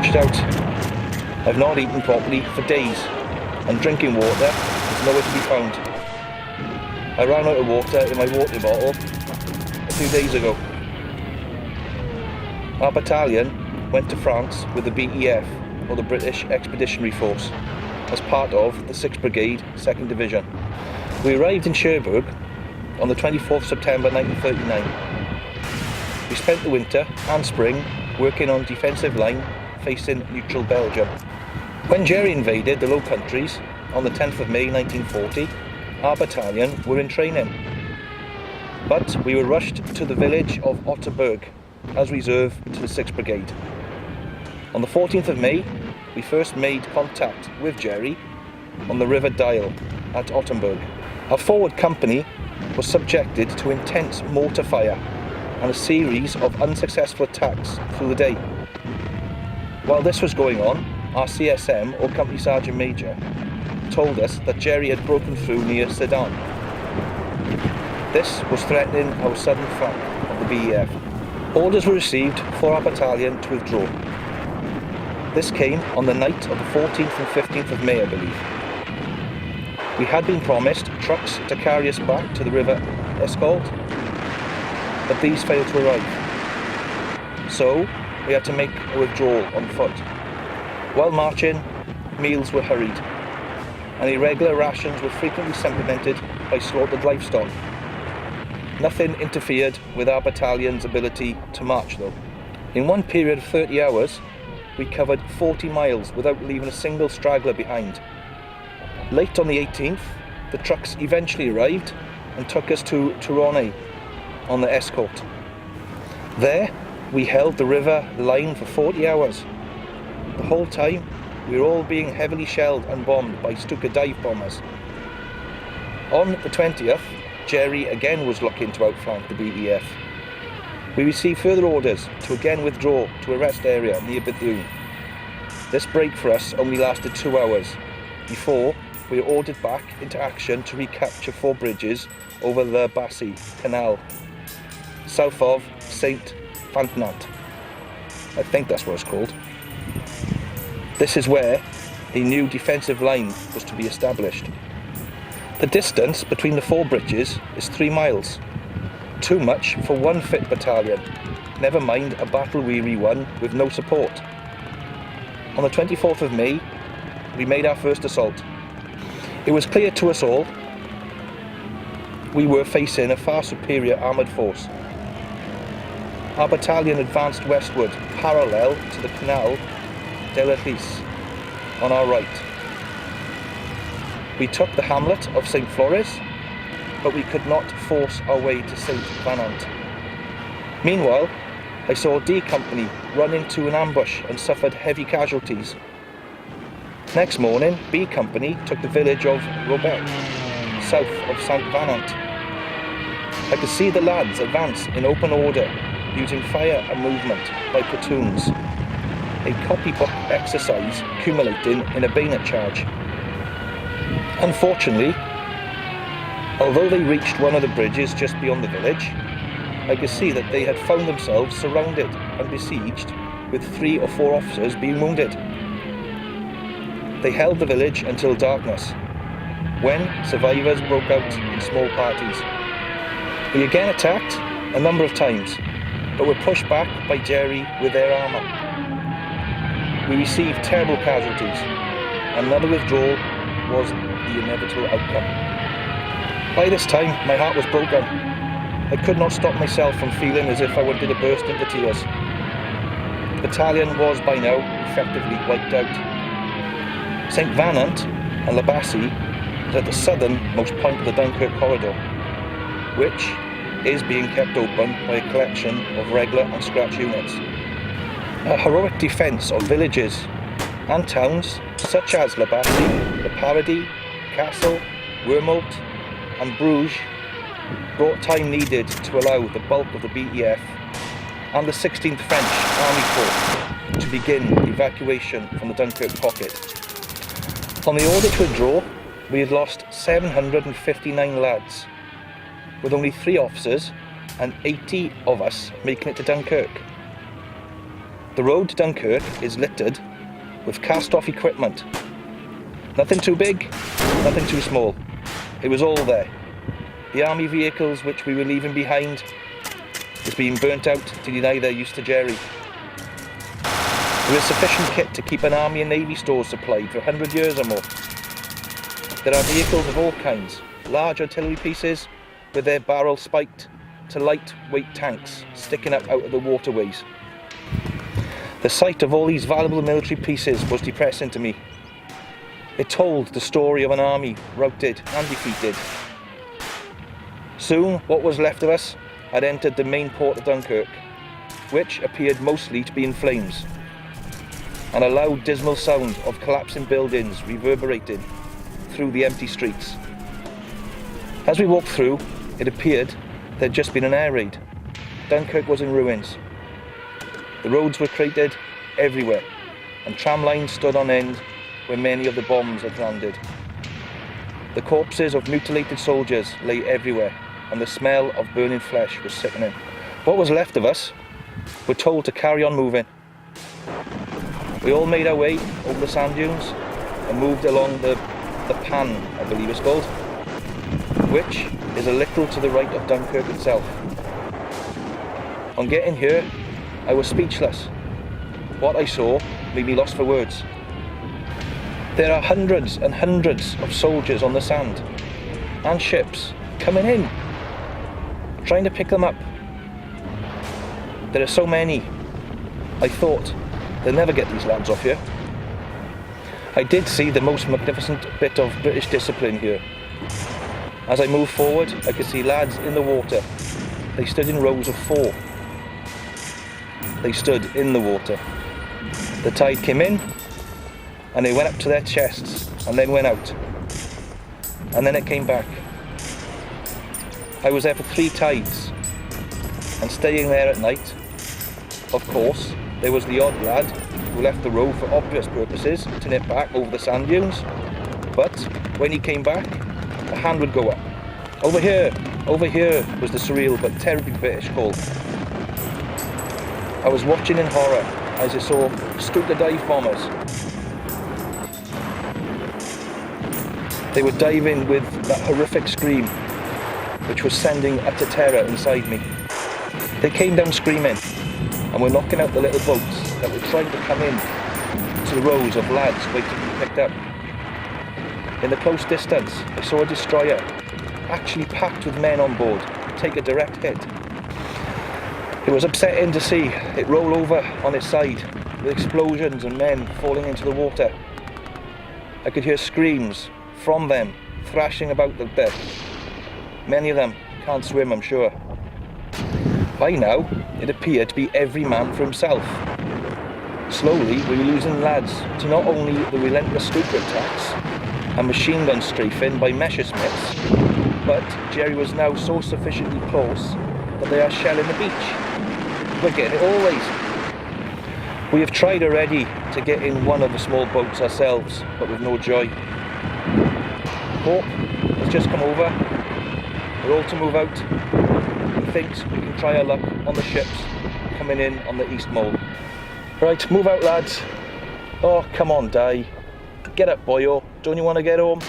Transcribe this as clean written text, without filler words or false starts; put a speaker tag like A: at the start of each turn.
A: washed out. I've not eaten properly for days, and drinking water is nowhere to be found. I ran out of water in my water bottle a few days ago. Our battalion went to France with the BEF, or the British Expeditionary Force, as part of the 6th Brigade, 2nd Division. We arrived in Cherbourg on the 24th September 1939. We spent the winter and spring working on defensive line facing neutral Belgium. When Jerry invaded the Low Countries on the 10th of May 1940, our battalion were in training. But we were rushed to the village of Otterberg as reserve to the 6th Brigade. On the 14th of May, we first made contact with Jerry on the River Dyle at Otterberg. Our forward company was subjected to intense mortar fire and a series of unsuccessful attacks through the day. While this was going on, our CSM, or Company Sergeant Major, told us that Jerry had broken through near Sedan. This was threatening our southern flank of the BEF. Orders were received for our battalion to withdraw. This came on the night of the 14th and 15th of May, I believe. We had been promised trucks to carry us back to the River Escaut, but these failed to arrive. So we had to make a withdrawal on foot. While marching, meals were hurried, and irregular rations were frequently supplemented by slaughtered livestock. Nothing interfered with our battalion's ability to march though. In one period of 30 hours, we covered 40 miles without leaving a single straggler behind. Late on the 18th, the trucks eventually arrived and took us to Tournai on the Escaut. There, we held the river line for 40 hours. The whole time, we were all being heavily shelled and bombed by Stuka dive bombers. On the 20th, Jerry again was looking to outflank the BEF. We received further orders to again withdraw to a rest area near Bethune. This break for us only lasted 2 hours, before we were ordered back into action to recapture 4 bridges over the Bassy Canal, south of Saint Fantnant. I think that's what it's called. This is where a new defensive line was to be established. The distance between the 4 bridges is 3 miles. Too much for one fit battalion, never mind a battle-weary one with no support. On the 24th of May, we made our first assault. It was clear to us all we were facing a far superior armoured force. Our battalion advanced westward, parallel to the Canal de la Ris, on our right. We took the hamlet of St. Flores, but we could not force our way to St. Venant. Meanwhile, I saw D Company run into an ambush and suffered heavy casualties. Next morning, B Company took the village of Robert, south of St. Venant. I could see the lads advance in open order, using fire and movement by platoons. A copybook exercise culminating in a bayonet charge. Unfortunately, although they reached one of the bridges just beyond the village, I could see that they had found themselves surrounded and besieged, with 3 or 4 officers being wounded. They held the village until darkness, when survivors broke out in small parties. We again attacked a number of times, but were pushed back by Jerry with their armour. We received terrible casualties. Another withdrawal was the inevitable outcome. By this time, my heart was broken. I could not stop myself from feeling as if I wanted to burst into tears. The battalion was by now effectively wiped out. St. Venant and La Bassy is at the southernmost point of the Dunkirk corridor, which is being kept open by a collection of regular and scratch units. A heroic defence of villages and towns such as La Bassy, the Paradis, Castle, Wormolt and Bruges brought time needed to allow the bulk of the BEF and the 16th French Army Corps to begin evacuation from the Dunkirk pocket. On the order to withdraw, we had lost 759 lads, with only 3 officers and 80 of us making it to Dunkirk. The road to Dunkirk is littered with cast-off equipment. Nothing too big, nothing too small. It was all there. The army vehicles which we were leaving behind is being burnt out to deny their use to Jerry. There is sufficient kit to keep an army and navy stores supplied for 100 years or more. There are vehicles of all kinds, large artillery pieces with their barrels spiked to lightweight tanks sticking up out of the waterways. The sight of all these valuable military pieces was depressing to me. It told the story of an army routed and defeated. Soon, what was left of us had entered the main port of Dunkirk, which appeared mostly to be in flames, and a loud dismal sound of collapsing buildings reverberated through the empty streets. As we walked through, it appeared there had just been an air raid. Dunkirk was in ruins. The roads were cratered everywhere, and tram lines stood on end where many of the bombs had landed. The corpses of mutilated soldiers lay everywhere, and the smell of burning flesh was sickening. What was left of us were told to carry on moving. We all made our way over the sand dunes and moved along the Panne, I believe it's called, which is a little to the right of Dunkirk itself. On getting here, I was speechless. What I saw made me lost for words. There are hundreds and hundreds of soldiers on the sand, and ships coming in, trying to pick them up. There are so many. I thought, they'll never get these lads off here. I did see the most magnificent bit of British discipline here. As I moved forward, I could see lads in the water. They stood in rows of 4. They stood in the water. The tide came in, and they went up to their chests, and then went out. And then it came back. I was there for 3 tides, and staying there at night. Of course, there was the odd lad who left the road for obvious purposes to nip back over the sand dunes. But when he came back, a hand would go up. Over here was the surreal but terribly British call. I was watching in horror as I saw Stuka dive bombers. They were diving with that horrific scream, which was sending utter terror inside me. They came down screaming and were knocking out the little boats that were trying to come in to the rows of lads waiting to be picked up. In the close distance, I saw a destroyer, actually packed with men on board, take a direct hit. It was upsetting to see it roll over on its side, with explosions and men falling into the water. I could hear screams from them thrashing about the deck. Many of them can't swim, I'm sure. By now, it appeared to be every man for himself. Slowly, we were losing lads to not only the relentless Stuka attacks and machine gun strafing by Messerschmitts, but Jerry was now so sufficiently close that they are shelling the beach. We're getting it always. We have tried already to get in one of the small boats ourselves, but with no joy. Hope has just come over. We're all to move out. He thinks we can try our luck on the ships coming in on the East Mole. Right, move out lads. Oh, come on, Di. Get up, boyo. Don't you want to get home?